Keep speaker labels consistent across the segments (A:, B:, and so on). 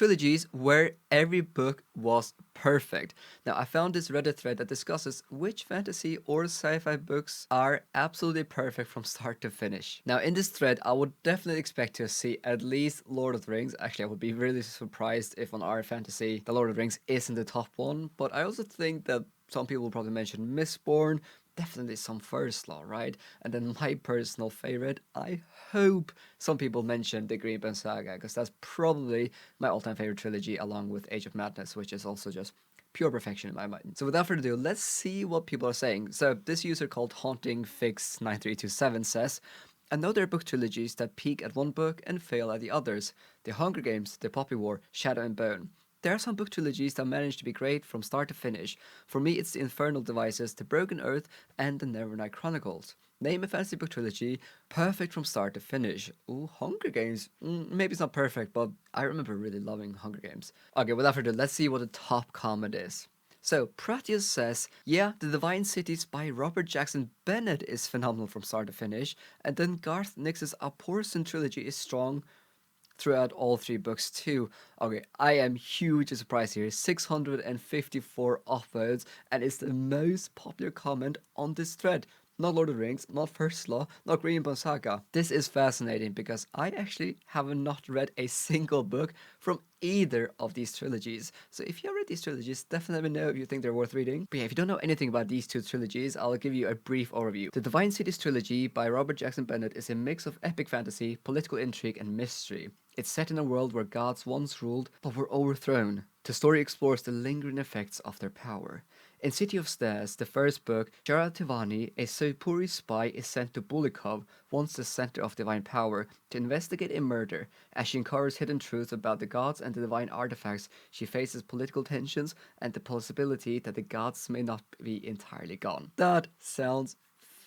A: trilogies where every book was perfect. Now, I found this Reddit thread that discusses which fantasy or sci-fi books are absolutely perfect from start to finish. Now, in this thread, I would definitely expect to see at least Lord of the Rings. Actually, I would be really surprised if on our fantasy, the Lord of the Rings isn't the top one, but I also think that some people will probably mention Mistborn, definitely some First Law, right? And then my personal favorite, I hope some people mention the Greenbone Saga, because that's probably my all-time favorite trilogy, along with Age of Madness, which is also just pure perfection in my mind. So without further ado, let's see what people are saying. So this user called Haunting Fix 9327 says, I know there are book trilogies that peak at one book and fail at the others. The Hunger Games, The Poppy War, Shadow and Bone. There are some book trilogies that manage to be great from start to finish. For me, it's the Infernal Devices, The Broken Earth, and The Nevernight Chronicles. Name a fantasy book trilogy, perfect from start to finish. Ooh, Hunger Games. Maybe it's not perfect, but I remember really loving Hunger Games. Okay, without further ado, let's see what the top comment is. So, Pratius says, yeah, The Divine Cities by Robert Jackson Bennett is phenomenal from start to finish, and then Garth Nix's Abhorsen trilogy is strong throughout all three books too. Okay, I am hugely surprised here. 654 upvotes, and it's the most popular comment on this thread. Not Lord of the Rings, not First Law, not Greenbone Saga. This is fascinating because I actually have not read a single book from either of these trilogies. So if you have read these trilogies, definitely let me know if you think they're worth reading. But yeah, if you don't know anything about these two trilogies, I'll give you a brief overview. The Divine Cities trilogy by Robert Jackson Bennett is a mix of epic fantasy, political intrigue, and mystery. It's set in a world where gods once ruled but were overthrown. The story explores the lingering effects of their power. In City of Stairs, the first book, Jara Tivani, a Soipuri spy, is sent to Bulikov, once the center of divine power, to investigate a murder. As she uncovers hidden truths about the gods and the divine artifacts, she faces political tensions and the possibility that the gods may not be entirely gone. That sounds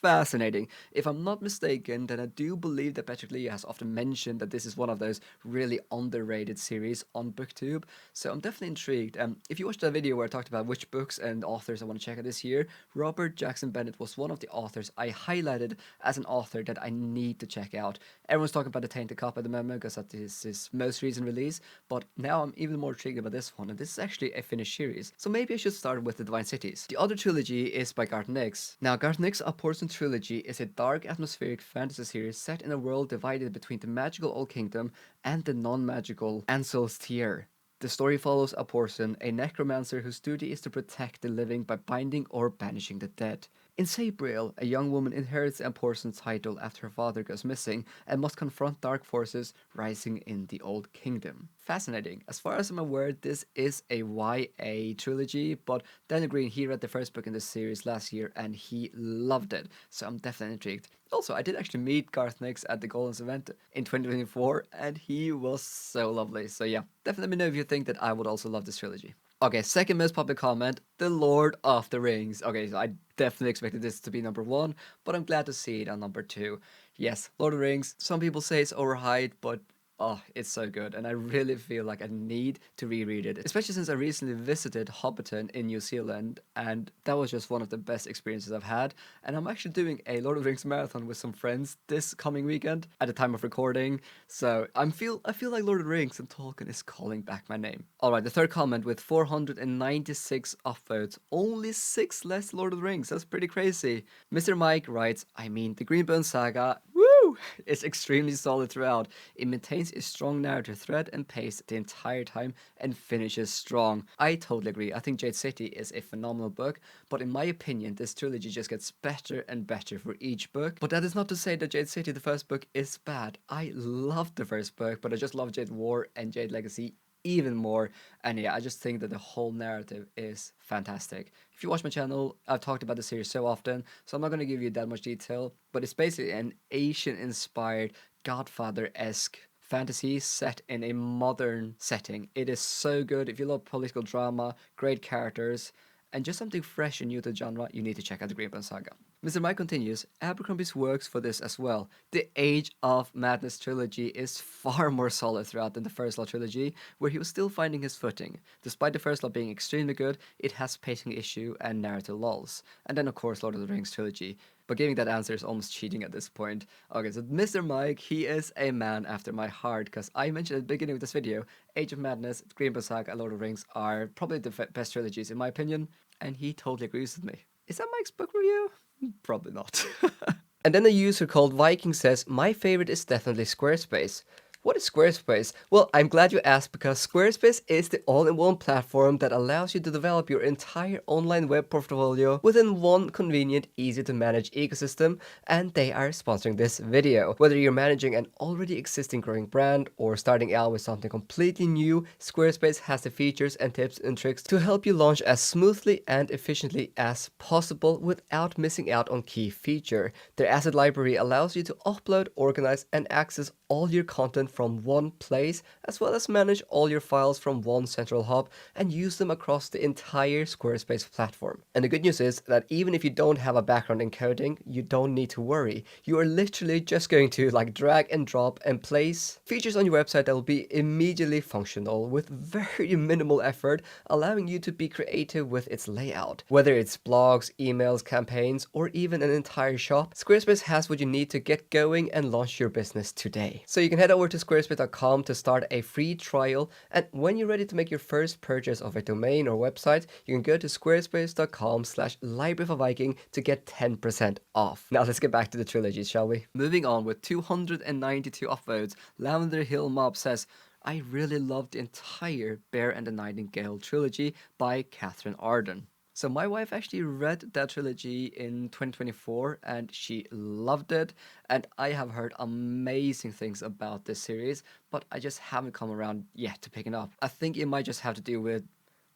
A: fascinating. If I'm not mistaken, then I do believe that Patrick Lee has often mentioned that this is one of those really underrated series on BookTube, so I'm definitely intrigued. If you watched that video where I talked about which books and authors I want to check out this year, Robert Jackson Bennett was one of the authors I highlighted as an author that I need to check out. Everyone's talking about The Tainted Cup at the moment because that is his most recent release, but now I'm even more intrigued about this one, and this is actually a finished series, so maybe I should start with The Divine Cities. The other trilogy is by Garth Nix. Now, Garth Nix' Abhorsen trilogy is a dark atmospheric fantasy series set in a world divided between the magical Old Kingdom and the non-magical Ansel's Tier. The story follows Abhorsen, a necromancer whose duty is to protect the living by binding or banishing the dead. In Sabriel, a young woman inherits the Abhorsen title after her father goes missing and must confront dark forces rising in the Old Kingdom. Fascinating. As far as I'm aware, this is a YA trilogy, but Daniel Green, he read the first book in this series last year and he loved it, so I'm definitely intrigued. Also, I did actually meet Garth Nix at the Goldens event in 2024, and he was so lovely. So yeah, definitely let me know if you think that I would also love this trilogy. Okay, second most popular comment, The Lord of the Rings. Okay, so I definitely expected this to be number one, but I'm glad to see it on number two. Yes, Lord of the Rings, some people say it's overhyped, but oh, it's so good, and I really feel like I need to reread it, especially since I recently visited Hobbiton in New Zealand, and that was just one of the best experiences I've had. And I'm actually doing a Lord of the Rings marathon with some friends this coming weekend at the time of recording, so I feel like Lord of the Rings and Tolkien is calling back my name. Alright, the third comment with 496 upvotes, only 6 less Lord of the Rings, that's pretty crazy. Mr. Mike writes, I mean, the Greenbone Saga, woo, is extremely solid throughout. It maintains a strong narrative thread and pace the entire time and finishes strong. I totally agree. I think Jade City is a phenomenal book, but in my opinion, this trilogy just gets better and better for each book. But that is not to say that Jade City, the first book, is bad. I loved the first book, but I just love Jade War and Jade Legacy even more, and yeah, I just think that the whole narrative is fantastic. If you watch my channel, I've talked about the series so often, so I'm not going to give you that much detail, but it's basically an Asian inspired Godfather-esque fantasy set in a modern setting. It is so good. If you love political drama, great characters, and just something fresh and new to the genre, you need to check out the Greenbone Saga. Mr. Mike continues, Abercrombie's works for this as well. The Age of Madness trilogy is far more solid throughout than the First Law trilogy, where he was still finding his footing. Despite the First Law being extremely good, it has pacing issue and narrative lulls. And then of course Lord of the Rings trilogy. But giving that answer is almost cheating at this point. Okay, so Mr. Mike, he is a man after my heart, because I mentioned at the beginning of this video, Age of Madness, Green Bas-Lag, and Lord of the Rings are probably the best trilogies in my opinion, and he totally agrees with me. Is that Mike's book review? Probably not. And then a user called Viking says, my favorite is definitely Squarespace. What is Squarespace? Well, I'm glad you asked, because Squarespace is the all-in-one platform that allows you to develop your entire online web portfolio within one convenient, easy-to-manage ecosystem, and they are sponsoring this video. Whether you're managing an already existing growing brand or starting out with something completely new, Squarespace has the features and tips and tricks to help you launch as smoothly and efficiently as possible without missing out on key feature. Their asset library allows you to upload, organize, and access all your content from one place, as well as manage all your files from one central hub and use them across the entire Squarespace platform. And the good news is that even if you don't have a background in coding, you don't need to worry. You are literally just going to drag and drop and place features on your website that will be immediately functional with very minimal effort, allowing you to be creative with its layout. Whether it's blogs, emails, campaigns, or even an entire shop, Squarespace has what you need to get going and launch your business today. So you can head over to squarespace.com to start a free trial, and when you're ready to make your first purchase of a domain or website, you can go to squarespace.com/libraryofaviking to get 10% off. Now let's get back to the trilogies, shall we? Moving on with 292 upvotes, Lavender Hill Mob says, I really loved the entire Bear and the Nightingale trilogy by Catherine Arden. So my wife actually read that trilogy in 2024 and she loved it, and I have heard amazing things about this series, but I just haven't come around yet to picking up. I think it might just have to do with,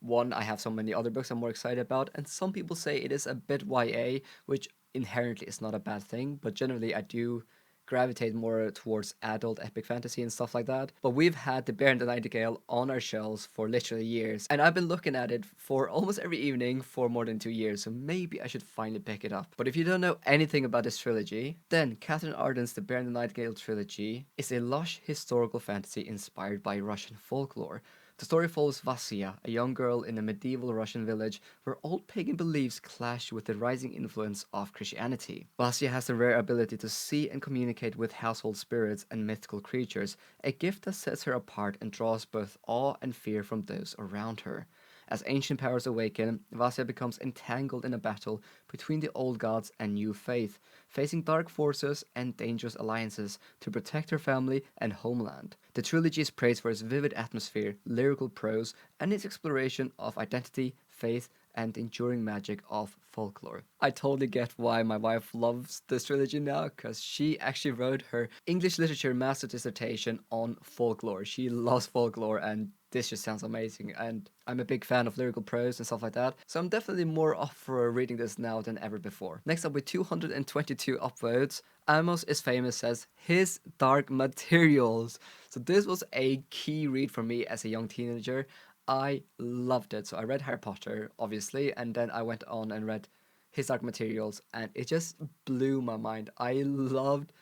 A: one, I have so many other books I'm more excited about, and some people say it is a bit YA, which inherently is not a bad thing, but generally I do gravitate more towards adult epic fantasy and stuff like that. But we've had The Bear and the Nightingale on our shelves for literally years, and I've been looking at it for almost every evening for more than 2 years, so maybe I should finally pick it up. But if you don't know anything about this trilogy, then Catherine Arden's The Bear and the Nightingale trilogy is a lush historical fantasy inspired by Russian folklore. The story follows Vasya, a young girl in a medieval Russian village where old pagan beliefs clash with the rising influence of Christianity. Vasya has the rare ability to see and communicate with household spirits and mythical creatures, a gift that sets her apart and draws both awe and fear from those around her. As ancient powers awaken, Vasya becomes entangled in a battle between the old gods and new faith, facing dark forces and dangerous alliances to protect her family and homeland. The trilogy is praised for its vivid atmosphere, lyrical prose, and its exploration of identity, faith, and the enduring magic of folklore. I totally get why my wife loves this trilogy now, because she actually wrote her English literature master dissertation on folklore. She loves folklore, and this just sounds amazing, and I'm a big fan of lyrical prose and stuff like that, so I'm definitely more up for reading this now than ever before. Next up with 222 upvotes, Amos is famous as His Dark Materials. So this was a key read for me as a young teenager. I loved it. So I read Harry Potter, obviously, and then I went on and read His Dark Materials, and it just blew my mind. I loved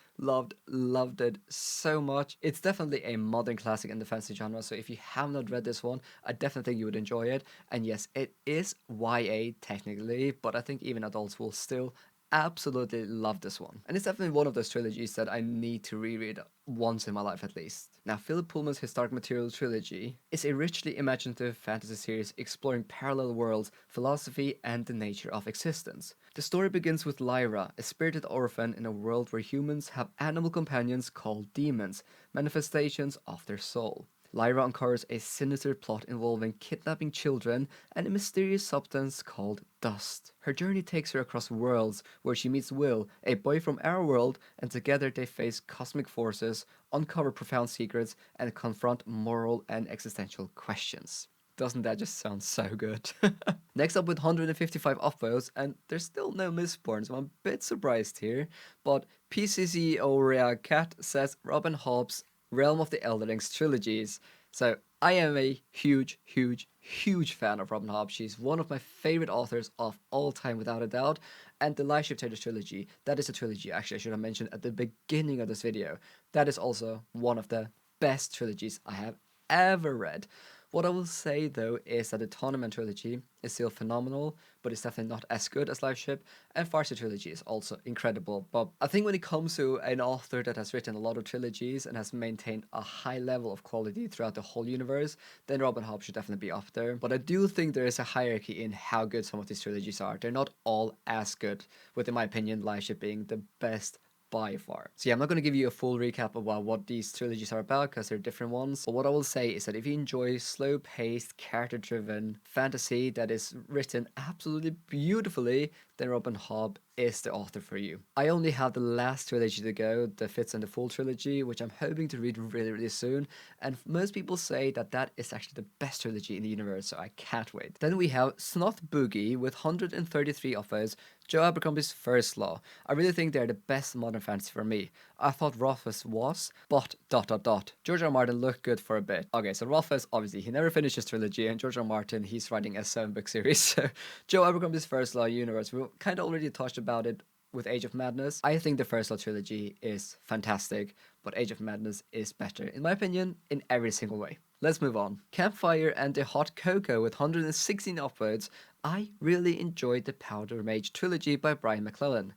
A: it so much. It's definitely a modern classic in the fantasy genre, so if you have not read this one, I definitely think you would enjoy it. And yes, it is YA technically, but I think even adults will still absolutely love this one. And it's definitely one of those trilogies that I need to reread once in my life at least. Now, Philip Pullman's His Dark Materials trilogy is a richly imaginative fantasy series exploring parallel worlds, philosophy, and the nature of existence. The story begins with Lyra, a spirited orphan in a world where humans have animal companions called demons, manifestations of their soul. Lyra uncovers a sinister plot involving kidnapping children and a mysterious substance called dust. Her journey takes her across worlds, where she meets Will, a boy from our world, and together they face cosmic forces, uncover profound secrets, and confront moral and existential questions. Doesn't that just sound so good? Next up with 155 upvotes, and there's still no Mistborn, so I'm a bit surprised here, but PCC Aurea Cat says Robin Hobb's Realm of the Elderlings trilogies. So I am a huge fan of Robin Hobb. She's one of my favorite authors of all time, without a doubt. And the Life Shift Taylor trilogy, that is a trilogy actually I should have mentioned at the beginning of this video. That is also one of the best trilogies I have ever read. What I will say though is that the Tournament trilogy is still phenomenal, but it's definitely not as good as Life Ship, and Farsi trilogy is also incredible. But I think when it comes to an author that has written a lot of trilogies and has maintained a high level of quality throughout the whole universe, then Robin Hobb should definitely be up there. But I do think there is a hierarchy in how good some of these trilogies are. They're not all as good, with in my opinion, Life Ship being the best by far. So yeah, I'm not going to give you a full recap about what these trilogies are about because they're different ones. But what I will say is that if you enjoy slow-paced, character-driven fantasy that is written absolutely beautifully, then Robin Hobb is the author for you. I only have the last trilogy to go, the Fits and the Fool trilogy, which I'm hoping to read really, really soon. And most people say that that is actually the best trilogy in the universe, so I can't wait. Then we have Snoth Boogie with 133 offers, Joe Abercrombie's First Law. I really think they're the best modern fantasy for me. I thought Rothfuss was, but ... George R. R. Martin looked good for a bit. Okay, so Rothfuss, obviously, he never finished his trilogy, and George R. R. Martin, he's writing a 7-book series. So Joe Abercrombie's First Law universe, we kind of already touched about it with Age of Madness. I think the First Law trilogy is fantastic, but Age of Madness is better, in my opinion, in every single way. Let's move on. Campfire and the Hot Cocoa with 116 upvotes. I really enjoyed the Powder Mage trilogy by Brian McClellan.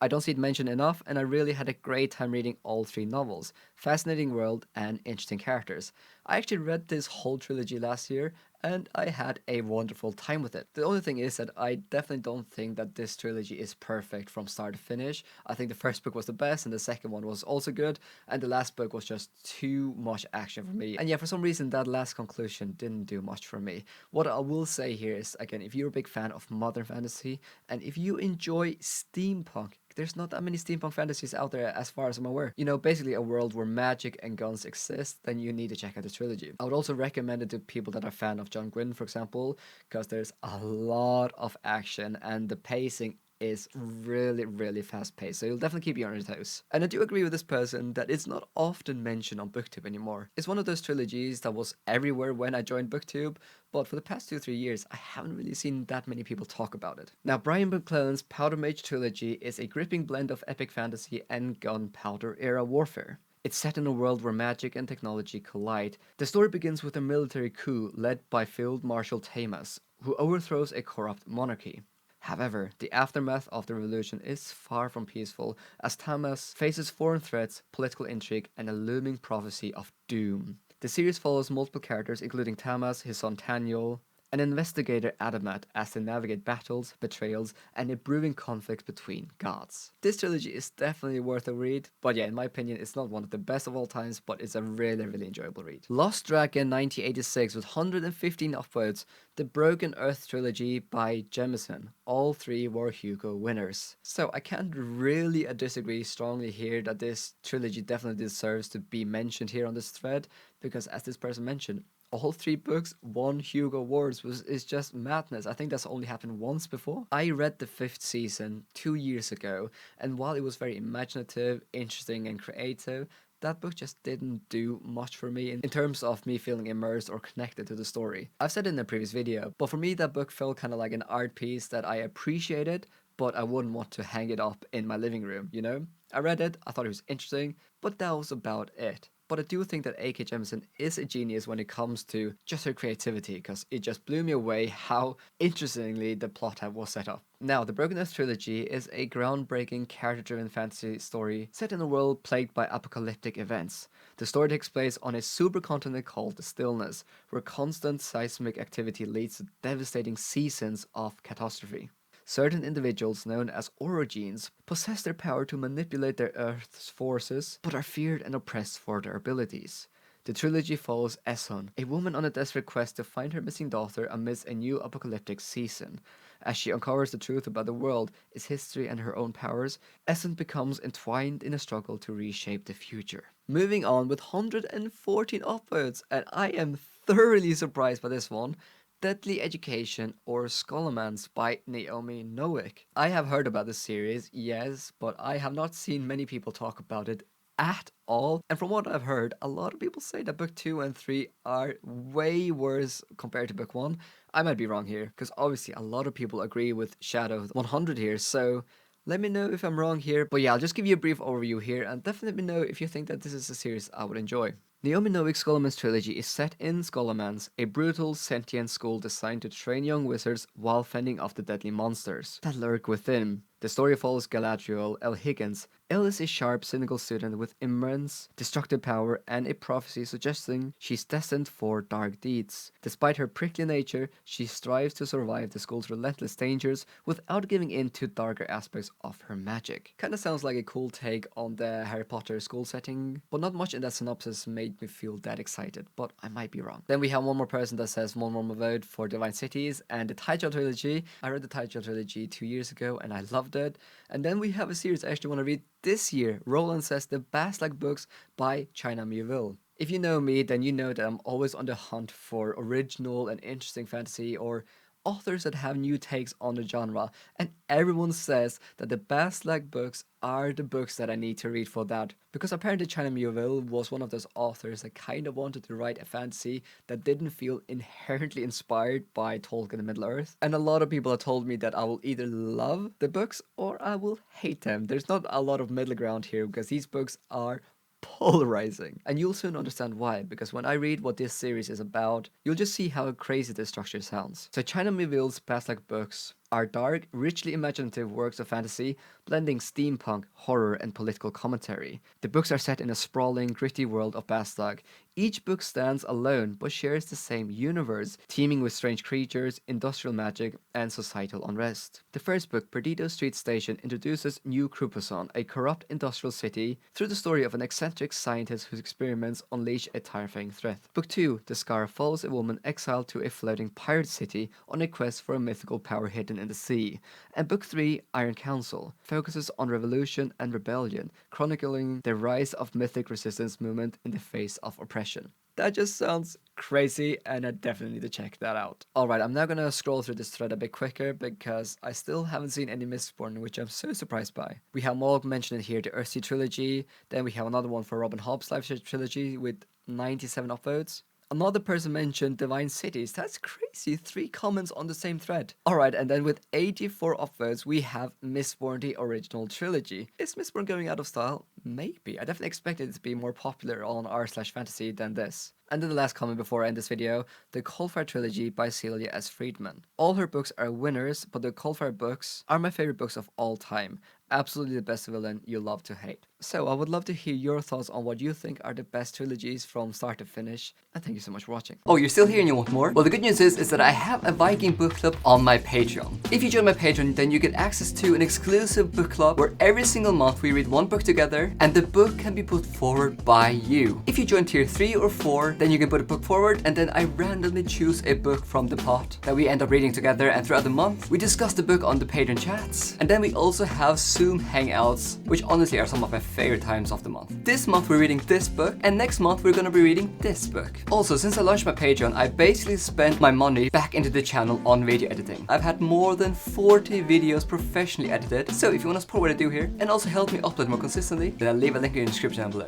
A: I don't see it mentioned enough, and I really had a great time reading all three novels. Fascinating world and interesting characters. I actually read this whole trilogy last year, and I had a wonderful time with it. The only thing is that I definitely don't think that this trilogy is perfect from start to finish. I think the first book was the best, and the second one was also good, and the last book was just too much action for me. And yeah, for some reason, that last conclusion didn't do much for me. What I will say here is, again, if you're a big fan of modern fantasy, and if you enjoy steampunk, there's not that many steampunk fantasies out there as far as I'm aware. You know, basically a world where magic and guns exist, then you need to check out the trilogy. I would also recommend it to people that are fan of John Gwynne, for example, because there's a lot of action and the pacing is really, really fast paced, so you'll definitely keep you on your toes. And I do agree with this person that it's not often mentioned on BookTube anymore. It's one of those trilogies that was everywhere when I joined BookTube, but for the past 2-3 years, I haven't really seen that many people talk about it. Now, Brian McClellan's Powder Mage trilogy is a gripping blend of epic fantasy and gunpowder era warfare. It's set in a world where magic and technology collide. The story begins with a military coup led by Field Marshal Tamas, who overthrows a corrupt monarchy. However, the aftermath of the revolution is far from peaceful, as Tamas faces foreign threats, political intrigue, and a looming prophecy of doom. The series follows multiple characters, including Tamas, his son Taniel, and investigator Adamat as they navigate battles, betrayals, and a brewing conflict between gods. This trilogy is definitely worth a read, but yeah, in my opinion, it's not one of the best of all times, but it's a really, really enjoyable read. Lost Dragon 1986 with 115 upvotes, the Broken Earth trilogy by Jemison. All three were Hugo winners. So I can't really disagree strongly here that this trilogy definitely deserves to be mentioned here on this thread, because as this person mentioned, all three books won Hugo Awards is just madness. I think that's only happened once before. I read the 5th season 2 years ago, and while it was very imaginative, interesting, and creative, that book just didn't do much for me in terms of me feeling immersed or connected to the story. I've said it in a previous video, but for me that book felt kind of like an art piece that I appreciated, but I wouldn't want to hang it up in my living room, you know? I read it, I thought it was interesting, but that was about it. But I do think that A.K. Jemison is a genius when it comes to just her creativity, because it just blew me away how interestingly the plot was set up. Now, the Broken Earth trilogy is a groundbreaking character-driven fantasy story set in a world plagued by apocalyptic events. The story takes place on a supercontinent called the Stillness, where constant seismic activity leads to devastating seasons of catastrophe. Certain individuals, known as orogenes, possess their power to manipulate their Earth's forces, but are feared and oppressed for their abilities. The trilogy follows Esson, a woman on a desperate quest to find her missing daughter amidst a new apocalyptic season. As she uncovers the truth about the world, its history, and her own powers, Esson becomes entwined in a struggle to reshape the future. Moving on with 114 upvotes, and I am thoroughly surprised by this one. Deadly Education or Scholomance by Naomi Nowick. I have heard about this series, yes, but I have not seen many people talk about it at all. And from what I've heard, a lot of people say that book 2 and 3 are way worse compared to book 1. I might be wrong here, because obviously a lot of people agree with Shadow 100 here, so let me know if I'm wrong here. But yeah, I'll just give you a brief overview here, and definitely let me know if you think that this is a series I would enjoy. Naomi Novik's Scholomance trilogy is set in Scholomance, a brutal, sentient school designed to train young wizards while fending off the deadly monsters that lurk within. The story follows Galadriel L. Higgins. Elle is a sharp, cynical student with immense destructive power and a prophecy suggesting she's destined for dark deeds. Despite her prickly nature, she strives to survive the school's relentless dangers without giving in to darker aspects of her magic. Kinda sounds like a cool take on the Harry Potter school setting, but not much in that synopsis made me feel that excited, but I might be wrong. Then we have one more person that says one more vote for Divine Cities and the Title trilogy. I read the Title trilogy 2 years ago and I loved it. And then we have a series I actually want to read this year. Roland says the Bas-Lag books by China Miéville. If you know me, then you know that I'm always on the hunt for original and interesting fantasy or authors that have new takes on the genre, and everyone says that the Bas-Lag books are the books that I need to read for that, because apparently China Miéville was one of those authors that kind of wanted to write a fantasy that didn't feel inherently inspired by Tolkien and Middle-earth, and a lot of people have told me that I will either love the books or I will hate them. There's not a lot of middle ground here, because these books are polarizing. And you'll soon understand why, because when I read what this series is about, you'll just see how crazy the structure sounds. So China Miéville's Bas-Lag books are dark, richly imaginative works of fantasy, blending steampunk, horror, and political commentary. The books are set in a sprawling, gritty world of Bas-Lag. Each book stands alone, but shares the same universe, teeming with strange creatures, industrial magic, and societal unrest. The first book, Perdido Street Station, introduces New Krupason, a corrupt industrial city, through the story of an eccentric scientist whose experiments unleash a terrifying threat. Book 2, The Scar, follows a woman exiled to a floating pirate city on a quest for a mythical power hidden in the sea. And Book 3, Iron Council, focuses on revolution and rebellion, chronicling the rise of mythic resistance movement in the face of oppression. That just sounds crazy, and I definitely need to check that out. Alright, I'm now gonna scroll through this thread a bit quicker because I still haven't seen any Mistborn, which I'm so surprised by. We have Morg mentioned here, the Earthsea trilogy, then we have another one for Robin Hobb's Life trilogy with 97 upvotes. Another person mentioned Divine Cities. That's crazy. 3 comments on the same thread. Alright, and then with 84 upvotes, we have Mistborn, the original trilogy. Is Mistborn going out of style? Maybe. I definitely expected it to be more popular on r/fantasy than this. And then the last comment before I end this video, the Coldfire trilogy by Celia S. Friedman. All her books are winners, but the Coldfire books are my favorite books of all time. Absolutely the best villain you love to hate. So I would love to hear your thoughts on what you think are the best trilogies from start to finish, and thank you so much for watching. Oh, you're still here and you want more? Well, the good news is that I have a Viking book club on my Patreon. If you join my Patreon, then you get access to an exclusive book club where every single month we read one book together, and the book can be put forward by you. If you join tier 3 or 4, then you can put a book forward, and then I randomly choose a book from the pot that we end up reading together, and throughout the month, we discuss the book on the Patreon chats. And then we also have Zoom hangouts, which honestly are some of my favorite times of the month. This month we're reading this book, and next month we're gonna be reading this book. Also, since I launched my Patreon, I basically spent my money back into the channel on video editing. I've had more than 40 videos professionally edited, so if you want to support what I do here, and also help me upload more consistently, then I'll leave a link in the description down below.